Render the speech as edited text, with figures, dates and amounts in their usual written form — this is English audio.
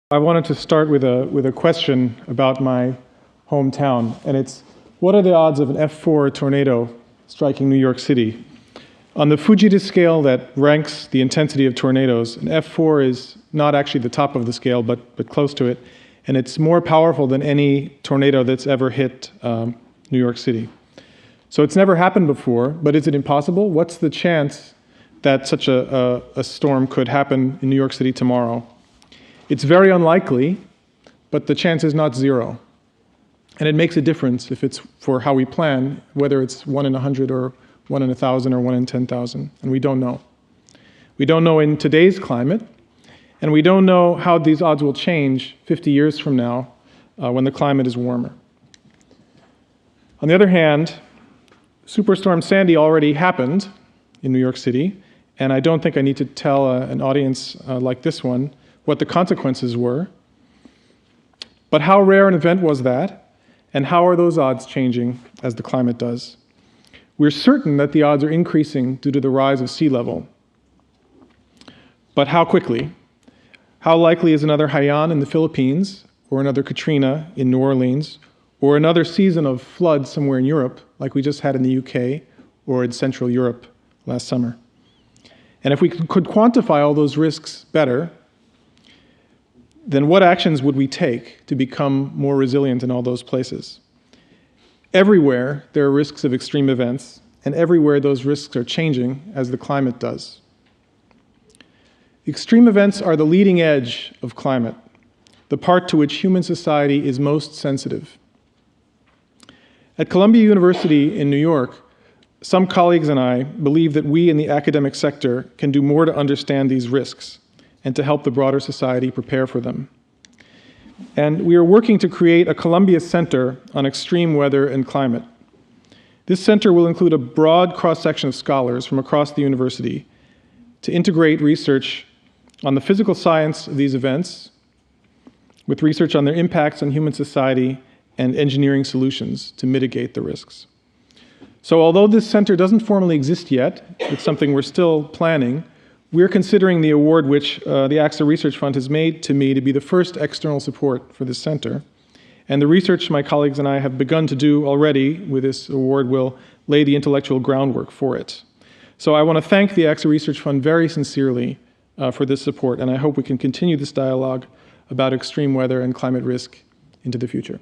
I wanted to start with a question about my hometown, and it's, what are the odds of an F4 tornado striking New York City? On the Fujita scale that ranks the intensity of tornadoes, an F4 is not actually the top of the scale, but close to it, and it's more powerful than any tornado that's ever hit New York City. So it's never happened before, but is it impossible? What's the chance that such a storm could happen in New York City tomorrow? It's very unlikely, but the chance is not zero. And it makes a difference if it's for how we plan, whether it's 1 in 100 or 1 in 1,000 or 1 in 10,000, and we don't know. We don't know in today's climate, and we don't know how these odds will change 50 years from now when the climate is warmer. On the other hand, Superstorm Sandy already happened in New York City, and I don't think I need to tell an audience like this one what the consequences were. But how rare an event was that, and how are those odds changing as the climate does? We're certain that the odds are increasing due to the rise of sea level. But how quickly? How likely is another Haiyan in the Philippines, or another Katrina in New Orleans, or another season of floods somewhere in Europe, like we just had in the UK or in Central Europe last summer? And if we could quantify all those risks better, then what actions would we take to become more resilient in all those places? Everywhere there are risks of extreme events, and everywhere those risks are changing as the climate does. Extreme events are the leading edge of climate, the part to which human society is most sensitive. At Columbia University in New York, some colleagues and I believe that we in the academic sector can do more to understand these risks and to help the broader society prepare for them. And we are working to create a Columbia Center on Extreme Weather and Climate. This center will include a broad cross-section of scholars from across the university to integrate research on the physical science of these events with research on their impacts on human society and engineering solutions to mitigate the risks. So although this center doesn't formally exist yet, it's something we're still planning, we're considering the award which the AXA Research Fund has made to me to be the first external support for this center. And the research my colleagues and I have begun to do already with this award will lay the intellectual groundwork for it. So I want to thank the AXA Research Fund very sincerely for this support, and I hope we can continue this dialogue about extreme weather and climate risk into the future.